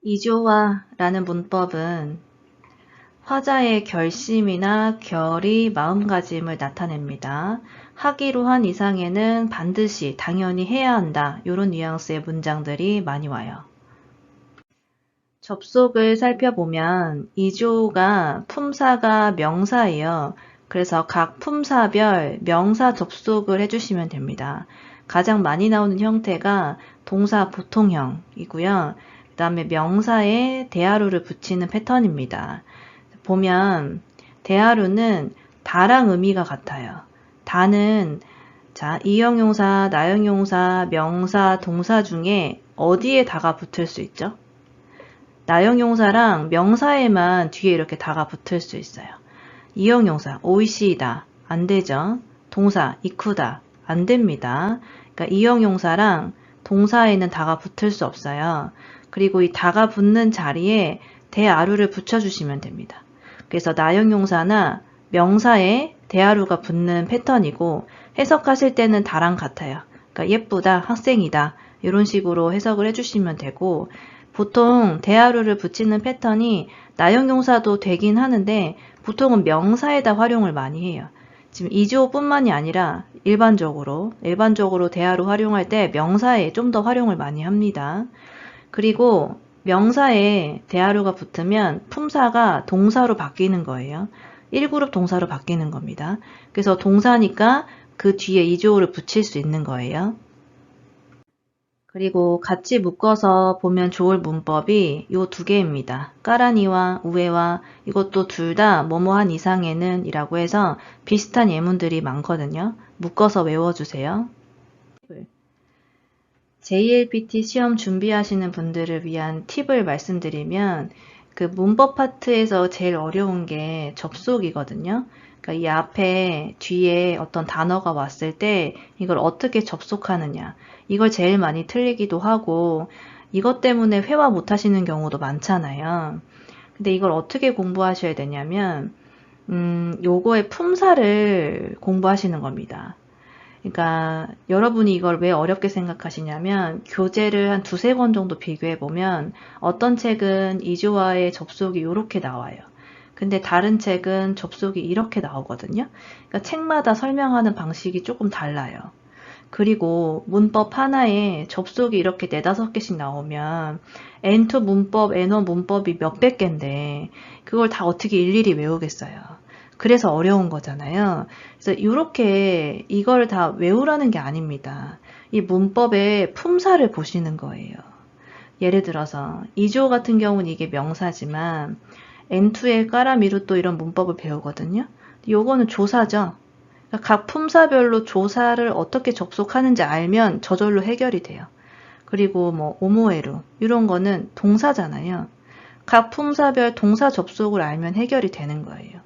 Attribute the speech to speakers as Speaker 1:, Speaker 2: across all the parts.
Speaker 1: 이조화라는 문법은 화자의 결심이나 결의, 마음가짐을 나타냅니다. 하기로 한 이상에는 반드시, 당연히 해야 한다. 이런 뉘앙스의 문장들이 많이 와요. 접속을 살펴보면 이조가 품사가 명사예요. 그래서 각 품사별 명사 접속을 해주시면 됩니다. 가장 많이 나오는 형태가 동사 보통형이고요. 그 다음에 명사에 대하루를 붙이는 패턴입니다. 보면 대하루는 다랑 의미가 같아요. 다는 이형용사, 나형용사, 명사, 동사 중에 어디에 다가 붙을 수 있죠? 나형용사랑 명사에만 뒤에 이렇게 다가 붙을 수 있어요. 이형용사, 오이시이다. 안 되죠? 동사, 이쿠다. 안 됩니다. 그러니까 이형용사랑 동사에는 다가 붙을 수 없어요. 그리고 이 다가 붙는 자리에 대아루를 붙여주시면 됩니다. 그래서 나형용사나 명사에 대아루가 붙는 패턴이고 해석하실 때는 다랑 같아요. 그러니까 예쁘다, 학생이다 이런 식으로 해석을 해주시면 되고 보통 대하루를 붙이는 패턴이 나형용사도 되긴 하는데 보통은 명사에다 활용을 많이 해요. 지금 이조뿐만이 아니라 일반적으로 대하루 활용할 때 명사에 좀 더 활용을 많이 합니다. 그리고 명사에 대하루가 붙으면 품사가 동사로 바뀌는 거예요. 1그룹 동사로 바뀌는 겁니다. 그래서 동사니까 그 뒤에 이조를 붙일 수 있는 거예요. 그리고 같이 묶어서 보면 좋을 문법이 요 두 개입니다. 까라니와 우에와 이것도 둘 다 뭐뭐한 이상에는 이라고 해서 비슷한 예문들이 많거든요. 묶어서 외워주세요. JLPT 시험 준비하시는 분들을 위한 팁을 말씀드리면 그 문법 파트에서 제일 어려운 게 접속이거든요. 그러니까 이 앞에 뒤에 어떤 단어가 왔을 때 이걸 어떻게 접속하느냐 이걸 제일 많이 틀리기도 하고 이것 때문에 회화 못 하시는 경우도 많잖아요. 근데 이걸 어떻게 공부하셔야 되냐면 요거의 품사를 공부하시는 겁니다. 그러니까 여러분이 이걸 왜 어렵게 생각하시냐면 교재를 한 두세 권 정도 비교해 보면 어떤 책은 이조와의 접속이 이렇게 나와요. 근데 다른 책은 접속이 이렇게 나오거든요. 그러니까 책마다 설명하는 방식이 조금 달라요. 그리고 문법 하나에 접속이 이렇게 4~5개씩 나오면 N2 문법, N1 문법이 몇백 개인데 그걸 다 어떻게 일일이 외우겠어요. 그래서 어려운 거잖아요. 그래서 이렇게 이걸 다 외우라는 게 아닙니다. 이 문법의 품사를 보시는 거예요. 예를 들어서 2조 같은 경우는 이게 명사지만 N2의 까라미루 또 이런 문법을 배우거든요. 요거는 조사죠. 각 품사별로 조사를 어떻게 접속하는지 알면 저절로 해결이 돼요. 그리고 뭐 오모에루 이런 거는 동사잖아요. 각 품사별 동사 접속을 알면 해결이 되는 거예요.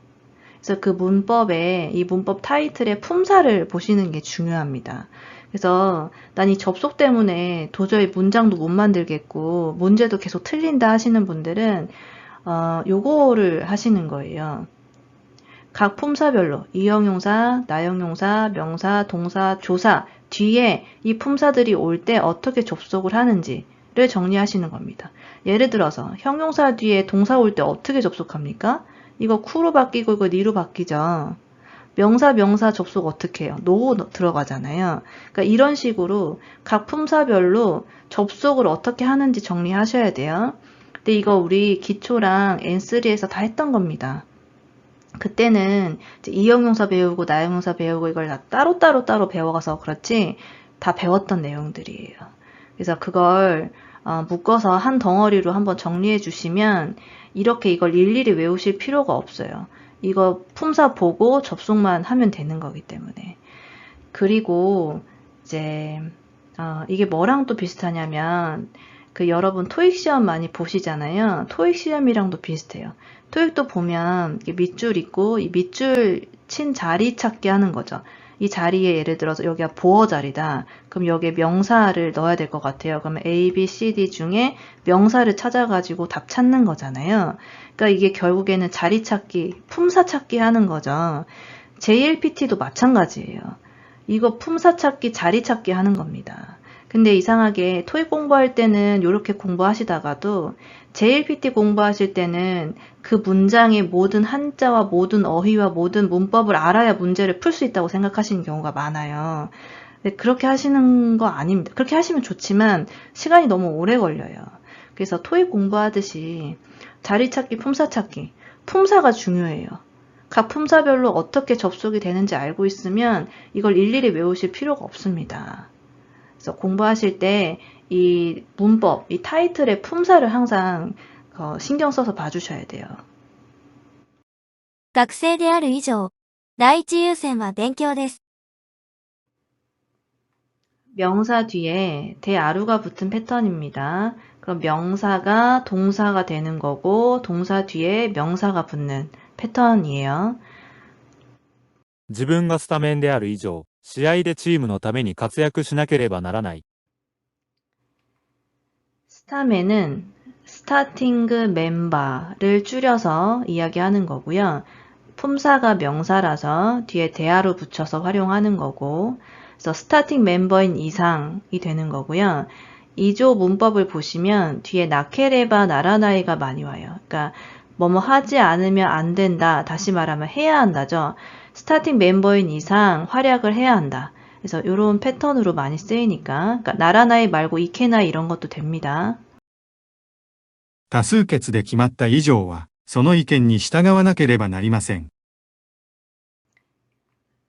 Speaker 1: 그래서 그 문법에 이 문법 타이틀의 품사를 보시는 게 중요합니다. 그래서 난 이 접속 때문에 도저히 문장도 못 만들겠고 문제도 계속 틀린다 하시는 분들은 요거를 하시는 거예요. 각 품사별로 이형용사, 나형용사, 명사, 동사, 조사 뒤에 이 품사들이 올 때 어떻게 접속을 하는지를 정리하시는 겁니다. 예를 들어서 형용사 뒤에 동사 올 때 어떻게 접속합니까? 이거 쿠로 바뀌고 이거 니로 바뀌죠. 명사 접속 어떻게 해요? 노 들어가잖아요. 그러니까 이런 식으로 각 품사별로 접속을 어떻게 하는지 정리하셔야 돼요. 근데 이거 우리 기초랑 N3에서 다 했던 겁니다. 그때는 이제 이형용사 배우고 나형용사 배우고 이걸 다 따로 배워가서 그렇지 다 배웠던 내용들이에요. 그래서 그걸 묶어서 한 덩어리로 한번 정리해 주시면 이렇게 이걸 일일이 외우실 필요가 없어요. 이거 품사 보고 접속만 하면 되는 거기 때문에. 그리고 이제 이게 뭐랑 또 비슷하냐면 그 여러분 토익 시험 많이 보시잖아요. 토익 시험이랑도 비슷해요. 토익도 보면 밑줄 있고 이 밑줄 친 자리 찾기 하는 거죠. 이 자리에 예를 들어서 여기가 보어 자리다. 그럼 여기에 명사를 넣어야 될 것 같아요. 그러면 A, B, C, D 중에 명사를 찾아가지고 답 찾는 거잖아요. 그러니까 이게 결국에는 자리 찾기, 품사 찾기 하는 거죠. JLPT도 마찬가지예요. 이거 품사 찾기, 자리 찾기 하는 겁니다. 근데 이상하게 토익 공부할 때는 이렇게 공부하시다가도 JLPT 공부하실 때는 그 문장의 모든 한자와 모든 어휘와 모든 문법을 알아야 문제를 풀 수 있다고 생각하시는 경우가 많아요. 근데 그렇게 하시는 거 아닙니다. 그렇게 하시면 좋지만 시간이 너무 오래 걸려요. 그래서 토익 공부하듯이 자리 찾기, 품사 찾기. 품사가 중요해요. 각 품사별로 어떻게 접속이 되는지 알고 있으면 이걸 일일이 외우실 필요가 없습니다. 그래서 공부하실 때 이 문법, 이 타이틀의 품사를 항상 신경 써서 봐주셔야 돼요.
Speaker 2: 学生である以上、第一優先は勉強です。
Speaker 1: 명사 뒤에 대아루가 붙은 패턴입니다. 그럼 명사가 동사가 되는 거고 동사 뒤에 명사가 붙는 패턴이에요.
Speaker 3: 自分がスタメンである以上、試合でチームのために活躍しなければならない。
Speaker 1: 스타맨은 스타팅 멤버를 줄여서 이야기하는 거고요. 품사가 명사라서 뒤에 대하로 붙여서 활용하는 거고, 그래서 스타팅 멤버인 이상이 되는 거고요. 2조 문법을 보시면 뒤에 나케레바 나라나이가 많이 와요. 그러니까 뭐뭐 하지 않으면 안 된다. 다시 말하면 해야 한다죠. 스타팅 멤버인 이상 활약을 해야 한다. 그래서 이런 패턴으로 많이 쓰이니까 그러니까 나라나이 말고 이케나이 이런 것도 됩니다.
Speaker 4: 多数決で決まった以上は、その意見に従わなければなりません。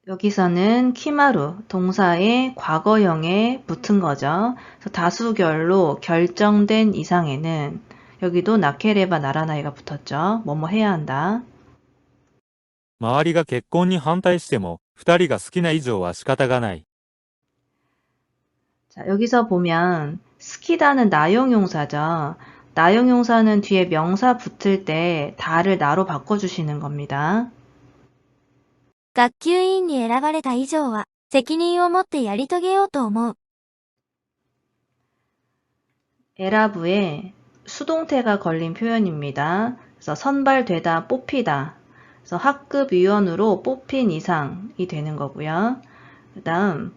Speaker 1: 여기서는 키마루 동사의 과거형에 붙은 거죠. 그래서 다수결로 결정된 이상에는 여기도 나케레바 나라나이가 붙었죠. 뭐뭐 해야 한다.
Speaker 3: 周りが結婚に反対しても、二人が好きな以上は仕方がない。
Speaker 1: 자, 여기서 보면 스키다는 나용용사죠. 나용용사는 뒤에 명사 붙을 때 다를 나로 바꿔주시는 겁니다.
Speaker 2: 学級委員に選ばれた以上は、責任を持ってやり遂げようと思う。
Speaker 1: 에라브에 수동태가 걸린 표현입니다. 그래서 선발되다, 뽑히다. 그래서 학급 위원으로 뽑힌 이상이 되는 거고요. 그 다음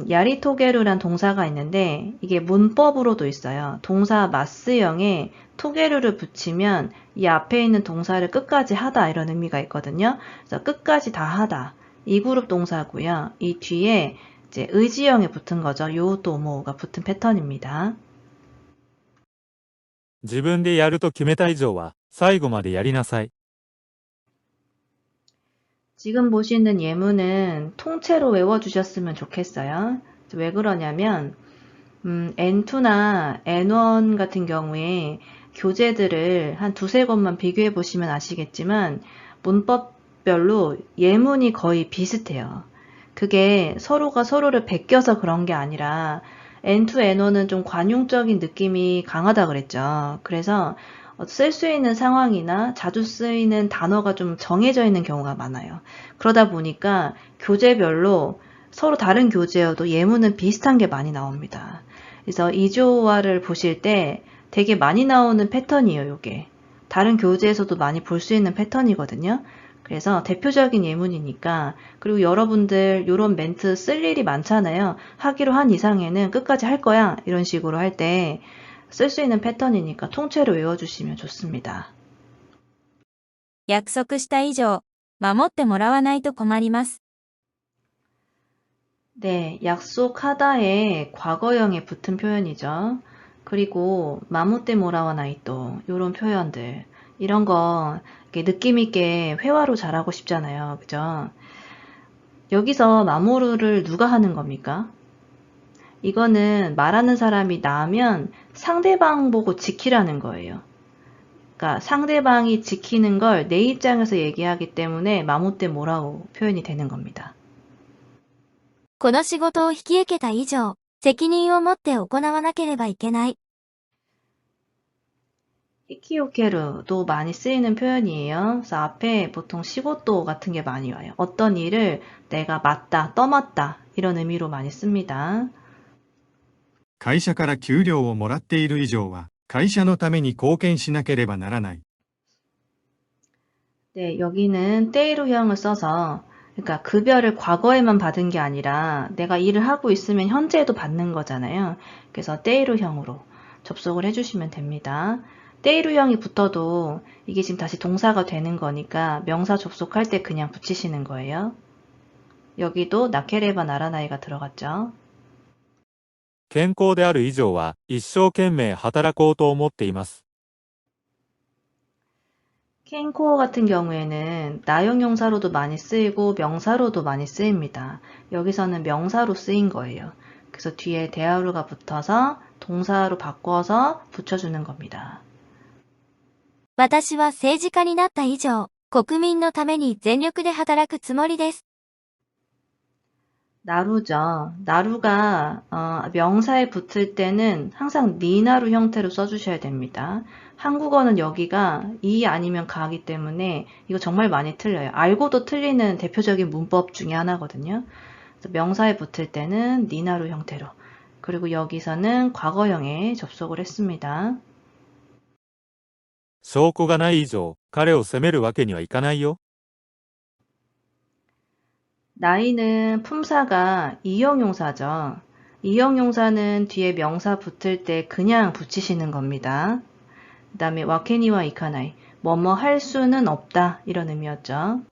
Speaker 1: 야리토게루란 동사가 있는데 이게 문법으로도 있어요. 동사 마스형에 토게루를 붙이면 이 앞에 있는 동사를 끝까지 하다 이런 의미가 있거든요. 그래서 끝까지 다 하다. 이 그룹 동사고요. 이 뒤에 이제 의지형에 붙은 거죠. 요도모가 붙은 패턴입니다.
Speaker 3: 自分でやると決めた以上は、最後までやりなさい。
Speaker 1: 지금 보시는 예문은 통째로 외워주셨으면 좋겠어요. 왜 그러냐면 N2나 N1 같은 경우에 교재들을 한 두세 권만 비교해 보시면 아시겠지만 문법별로 예문이 거의 비슷해요. 그게 서로가 서로를 베껴서 그런 게 아니라 N2, N1은 좀 관용적인 느낌이 강하다 그랬죠. 그래서 쓸 수 있는 상황이나 자주 쓰이는 단어가 좀 정해져 있는 경우가 많아요. 그러다 보니까 교재별로 서로 다른 교재여도 예문은 비슷한 게 많이 나옵니다. 그래서 이조화를 보실 때 되게 많이 나오는 패턴이에요, 이게. 다른 교재에서도 많이 볼 수 있는 패턴이거든요. 그래서 대표적인 예문이니까 그리고 여러분들 이런 멘트 쓸 일이 많잖아요. 하기로 한 이상에는 끝까지 할 거야 이런 식으로 할 때 쓸 수 있는 패턴이니까 통째로 외워주시면 좋습니다.
Speaker 2: 約束した以上、守ってもらわないと困ります。
Speaker 1: 네, 약속하다에 과거형에 붙은 표현이죠. 그리고 마무떼 모라와 나이또 이런 표현들 이런 거 느낌 있게 회화로 잘하고 싶잖아요. 그죠? 여기서 마모루를 누가 하는 겁니까? 이거는 말하는 사람이 나면 상대방 보고 지키라는 거예요. 그러니까 상대방이 지키는 걸 내 입장에서 얘기하기 때문에 마모떼 모라오 표현이 되는 겁니다.
Speaker 2: この仕事を引き受けた以上、責任を持って行わなければいけない。
Speaker 1: 히키오케루도 많이 쓰이는 표현이에요. 그래서 앞에 보통 시고또 같은 게 많이 와요. 어떤 일을 내가 맡다, 떠맡다 이런 의미로 많이 씁니다.
Speaker 4: 会社から給料をもらっている以上は、会社のために貢献しなければならない。
Speaker 1: 네, 여기는 때이루형을 써서 그러니까 급여를 과거에만 받은 게 아니라 내가 일을 하고 있으면 현재에도 받는 거잖아요. 그래서 때이루형으로 접속을 해주시면 됩니다. 때이루형이 붙어도 이게 지금 다시 동사가 되는 거니까 명사 접속할 때 그냥 붙이시는 거예요. 여기도 나케레바 나라나이가 들어갔죠.
Speaker 3: 健康である以上は一生懸命働こうと思っています。
Speaker 1: 켄코어 같은 경우에는 나용용사로도 많이 쓰이고 명사로도 많이 쓰입니다. 여기서는 명사로 쓰인 거예요. 그래서 뒤에 대하루가 붙어서 동사로 바꿔서 붙여주는 겁니다.
Speaker 2: 私は政治家になった以上、国民のために全力で働くつもりです。
Speaker 1: 나루죠. 나루가 명사에 붙을 때는 항상 니나루 형태로 써주셔야 됩니다. 한국어는 여기가 이 아니면 가기 때문에 이거 정말 많이 틀려요. 알고도 틀리는 대표적인 문법 중에 하나거든요. 그래서 명사에 붙을 때는 니나루 형태로. 그리고 여기서는 과거형에 접속을 했습니다.
Speaker 3: 証拠がない以上、彼を責めるわけにはいかないよ。
Speaker 1: 나이는 품사가 이형용사죠. 이형용사는 뒤에 명사 붙을 때 그냥 붙이시는 겁니다. 그 다음에 와케니와 이카나이, 뭐뭐 할 수는 없다 이런 의미였죠.